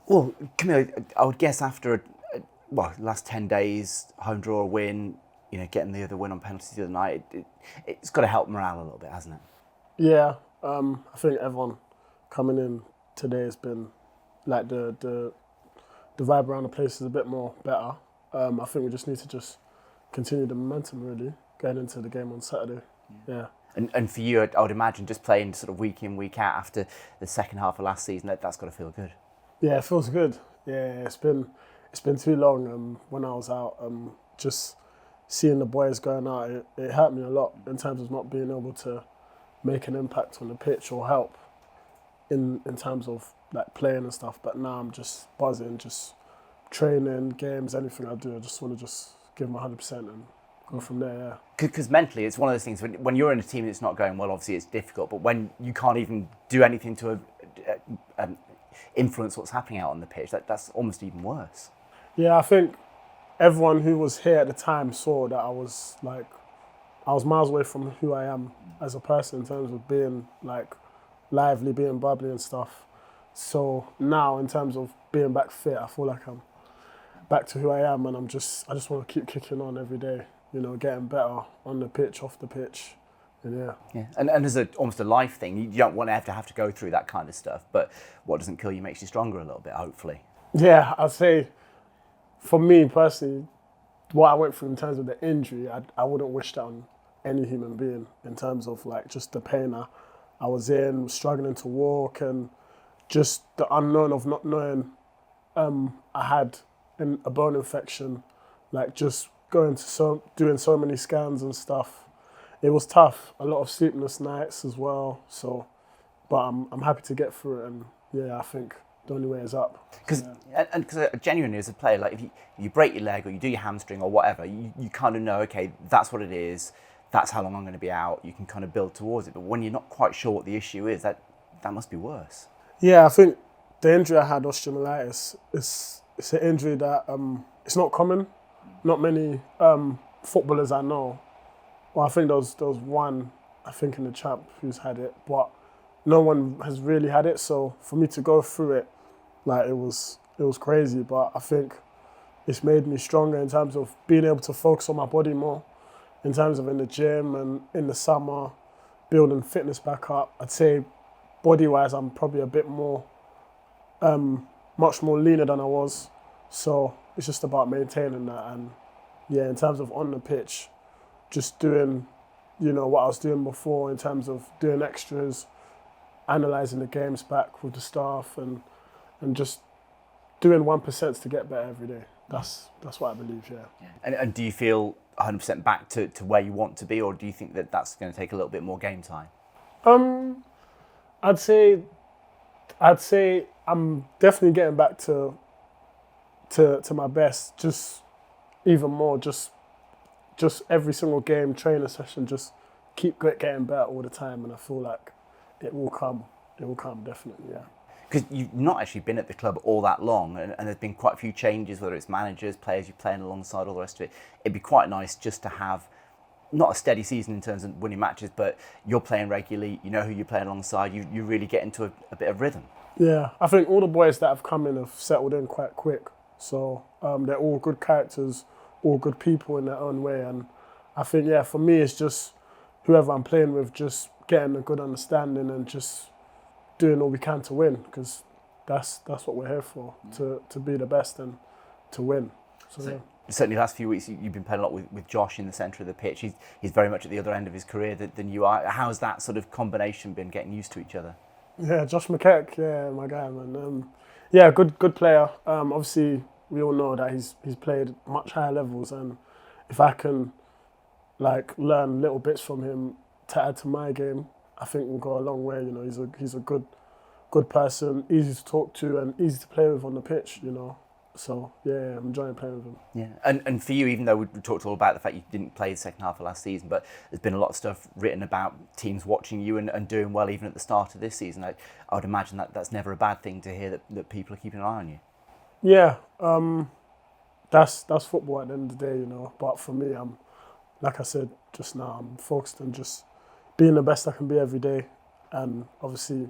Well, Camille, I would guess after last 10 days, home draw, a win, getting the other win on penalties the other night, it's got to help morale a little bit, hasn't it? Yeah, I think everyone coming in today has been like the vibe around the place is a bit more better. I think we just need to just continue the momentum really going into the game on Saturday. Yeah. And for you, I would imagine just playing sort of week in, week out after the second half of last season, that's got to feel good. Yeah, it feels good. Yeah, it's been too long. When I was out, just seeing the boys going out, it hurt me a lot in terms of not being able to make an impact on the pitch or help in terms of like playing and stuff. But now I'm just buzzing, just training, games, anything I do. I just want to just give my 100% and go from there. Yeah. Because mentally, it's one of those things, when you're in a team that's not going well, obviously it's difficult, but when you can't even do anything to influence what's happening out on the pitch, that's almost even worse. Yeah, I think everyone who was here at the time saw that I was miles away from who I am as a person in terms of being like lively, being bubbly and stuff. So now in terms of being back fit, I feel like I'm back to who I am, and I just want to keep kicking on every day. Getting better on the pitch, off the pitch, and yeah. Yeah, and as almost a life thing, you don't want to have to go through that kind of stuff. But what doesn't kill you makes you stronger a little bit, hopefully. Yeah, I'd say for me personally, what I went through in terms of the injury, I wouldn't wish that on any human being in terms of like just the pain I was in, struggling to walk, and just the unknown of not knowing I had a bone infection, like just doing so many scans and stuff. It was tough. A lot of sleepless nights as well. So, but I'm happy to get through it, and yeah, I think the only way is up. Because genuinely as a player, like if you break your leg or you do your hamstring or whatever, you kind of know, okay, that's what it is. That's how long I'm going to be out. You can kind of build towards it. But when you're not quite sure what the issue is, that must be worse. Yeah, I think the injury I had, osteomyelitis, it's an injury that it's not common. Not many footballers I know. Well, I think there was one, I think in the champ who's had it, but no one has really had it. So for me to go through it, like it was crazy. But I think it's made me stronger in terms of being able to focus on my body more, in terms of in the gym and in the summer, building fitness back up. I'd say body-wise, I'm probably a bit more, much more leaner than I was. So it's just about maintaining that. And yeah, in terms of on the pitch, just doing, what I was doing before in terms of doing extras, analysing the games back with the staff and just doing 1% to get better every day. That's what I believe, yeah. And do you feel 100% back to where you want to be, or do you think that that's going to take a little bit more game time? I'd say I'm definitely getting back to my best, just even more, just every single game, training session, just keep getting better all the time, and I feel like it will come definitely, yeah. Because you've not actually been at the club all that long, and there's been quite a few changes, whether it's managers, players you're playing alongside, all the rest of it. It'd be quite nice just to have not a steady season in terms of winning matches, but you're playing regularly, you know who you're playing alongside, you really get into a bit of rhythm. Yeah, I think all the boys that have come in have settled in quite quick. So they're all good characters, all good people in their own way. And I think, yeah, for me, it's just whoever I'm playing with, just getting a good understanding and just doing all we can to win, because that's what we're here for, to be the best and to win. So yeah. Certainly the last few weeks you've been playing a lot with Josh in the centre of the pitch. He's very much at the other end of his career than you are. How's that sort of combination been, getting used to each other? Yeah, Josh McKeck, yeah, my guy, man. Yeah, good player. Obviously, we all know that he's played much higher levels, and if I can learn little bits from him to add to my game, I think we'll go a long way. He's a good person, easy to talk to, and easy to play with on the pitch. So yeah, I'm enjoying playing with him. Yeah, and for you, even though we talked all about the fact you didn't play the second half of last season, but there's been a lot of stuff written about teams watching you and doing well even at the start of this season. I would imagine that's never a bad thing to hear that people are keeping an eye on you. Yeah, that's football at the end of the day, But for me, I'm, like I said just now, I'm focused on just being the best I can be every day, and obviously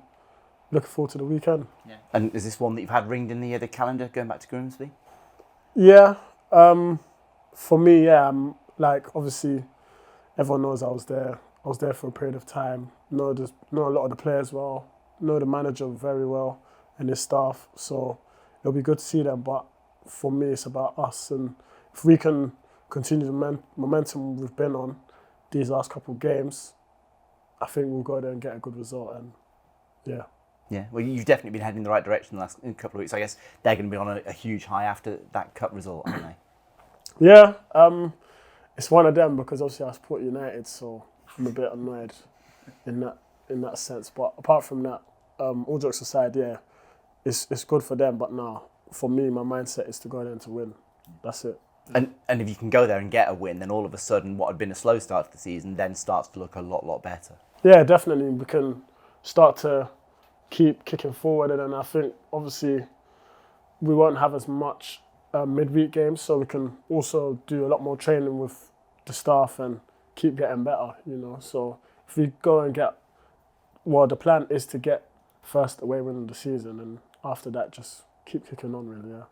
looking forward to the weekend. Yeah. And is this one that you've had ringed in the calendar going back to Grimsby? Yeah, for me, yeah, obviously everyone knows I was there. I was there for a period of time. Know a lot of the players well. Know the manager very well and his staff. So it'll be good to see them. But for me, it's about us. And if we can continue the momentum we've been on these last couple of games, I think we'll go there and get a good result. And yeah. Yeah, well, you've definitely been heading in the right direction the last couple of weeks. I guess they're going to be on a huge high after that cup result, aren't they? Yeah, it's one of them because obviously I support United, so I'm a bit annoyed in that sense. But apart from that, all jokes aside, yeah, it's good for them. But now, for me, my mindset is to go there and to win. That's it. And if you can go there and get a win, then all of a sudden what had been a slow start to the season then starts to look a lot better. Yeah, definitely. We can start to keep kicking forward, and then I think obviously we won't have as much midweek games, so we can also do a lot more training with the staff and keep getting better, So if we go and the plan is to get first away win of the season, and after that just keep kicking on really, yeah.